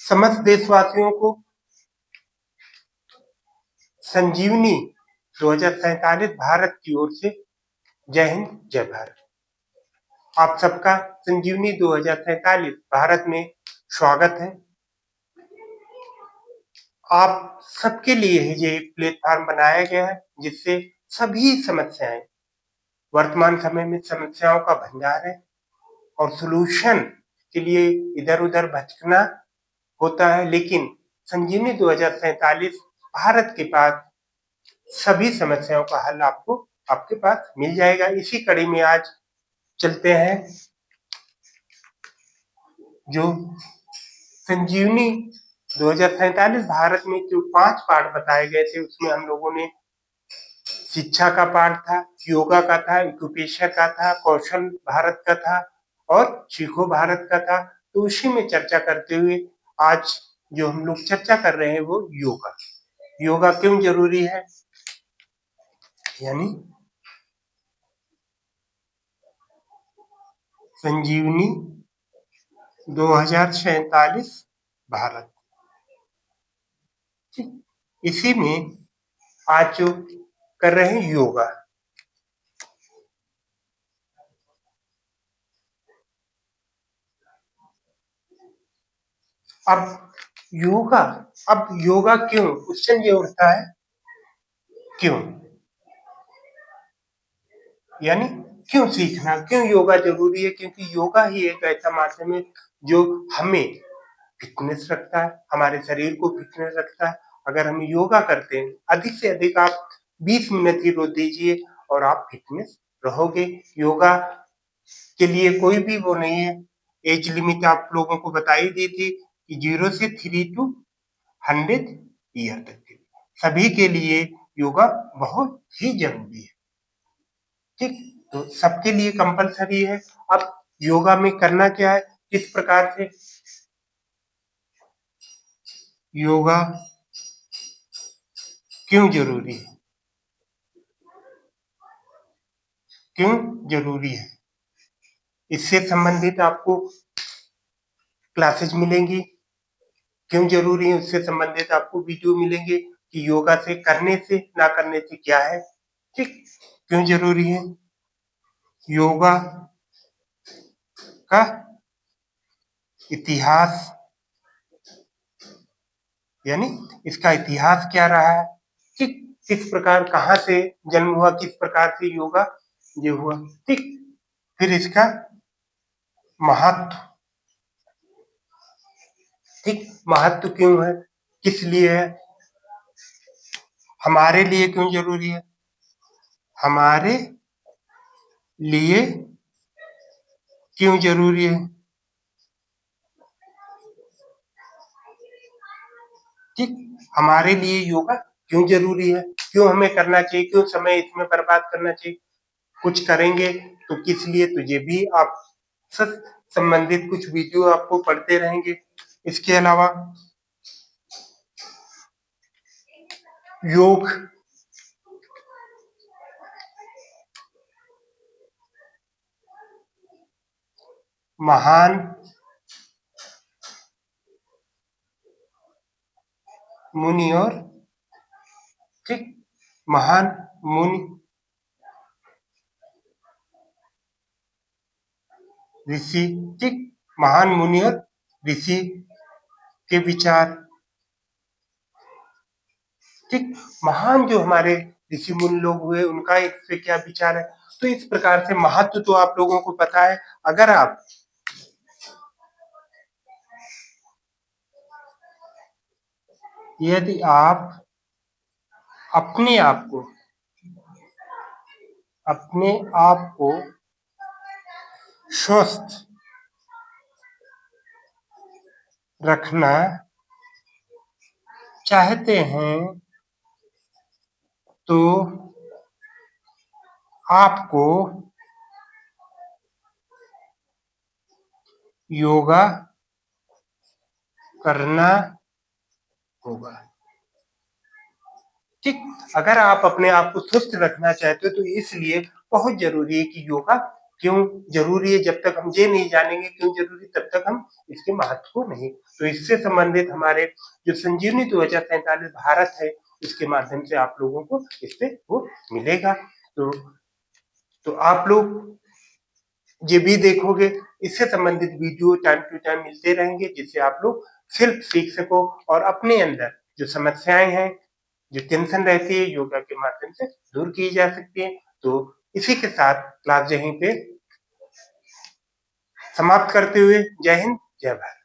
समस्त देशवासियों को संजीवनी 2047 भारत की ओर से जय हिंद जय भारत। आप सबका संजीवनी 2047 भारत में स्वागत है। आप सबके लिए ही ये प्लेटफॉर्म बनाया गया है जिससे सभी समस्याएं, वर्तमान समय में समस्याओं का भंडार है और सॉल्यूशन के लिए इधर-उधर भटकना होता है, लेकिन संजीवनी 2047 भारत के पास सभी समस्याओं का हल आपको आपके पास मिल जाएगा। इसी कड़ी में आज चलते हैं जो संजीवनी 2047 भारत में जो 5 पार्ट बताए गए थे, उसमें हम लोगों ने शिक्षा का पार्ट था, योगा का था, एक्यूपेशन का था, कौशल भारत का था और सीखो भारत का था। तो उसी में चर्चा करते हुए आज जो हम लोग चर्चा कर रहे हैं वो योगा। योगा क्यों जरूरी है, यानी संजीवनी 2047 भारत, इसी में आज जो कर रहे हैं योगा। अब योगा क्यों, क्वेश्चन ये उठता है क्यों, यानी क्यों सीखना, क्यों योगा जरूरी है। क्योंकि योगा ही एक ऐसा माध्यम है जो हमें फिटनेस रखता है, हमारे शरीर को फिटनेस रखता है। अगर हम योगा करते हैं, अधिक से अधिक आप 20 मिनट ही रोज दीजिए और आप फिटनेस रहोगे। योगा के लिए कोई भी वो नहीं है, एज लिमिट आप लोगों को बताई दी थी कि 0 से 3 to 100 ईयर तक के सभी के लिए योगा बहुत ही जरूरी है। ठीक, तो सबके लिए कंपलसरी है। अब योगा में करना क्या है, किस प्रकार से योगा क्यों जरूरी है, क्यों जरूरी है, इससे संबंधित आपको क्लासेज मिलेंगी। क्यों जरूरी है उससे संबंधित आपको वीडियो मिलेंगे कि योगा से करने से ना करने से क्या है। ठीक, क्यों जरूरी है योगा का इतिहास, यानी इसका इतिहास क्या रहा है, ठीक, किस प्रकार कहाँ से जन्म हुआ, किस प्रकार से योगा ये हुआ। ठीक, फिर इसका महत्व, ठीक, महत्व क्यों है, किस लिए है, हमारे लिए क्यों जरूरी है, हमारे लिए क्यों जरूरी है। ठीक, हमारे लिए योगा क्यों जरूरी है, क्यों हमें करना चाहिए, क्यों समय इसमें बर्बाद करना चाहिए। कुछ करेंगे तो किस लिए, तो ये भी आप संबंधित कुछ वीडियो आपको पढ़ते रहेंगे। इसके अलावा योग महान मुनि और, ठीक, महान मुनि ऋषि, ठीक, महान मुनि और ऋषि के विचार, ठीक, महान जो हमारे ऋषि मुनि लोग हुए उनका इस पे क्या विचार है। तो इस प्रकार से महत्व तो आप लोगों को पता है। अगर आप यदि आप अपने आप को स्वस्थ रखना चाहते हैं तो आपको योगा करना होगा। ठीक, अगर आप अपने आप को स्वस्थ रखना चाहते हो तो इसलिए बहुत जरूरी है कि योगा क्यों जरूरी है, जब तक हम ये नहीं जानेंगे क्यों जरूरी, तब तक हम इसके महत्व को नहीं। तो इससे संबंधित हमारे जो संजीवनी 2047 भारत है, उसके माध्यम से आप लोगों को इससे वो मिलेगा। तो आप लोग ये भी देखोगे, इससे संबंधित वीडियो टाइम टू टाइम मिलते रहेंगे, जिससे आप लोग सिर्फ सीख सको और अपने अंदर जो समस्याएं हैं, जो टेंशन रहती है, योगा के माध्यम से दूर की जा सकती है। तो इसी के साथ क्लास यहीं पे समाप्त करते हुए, जय हिंद, जय भारत।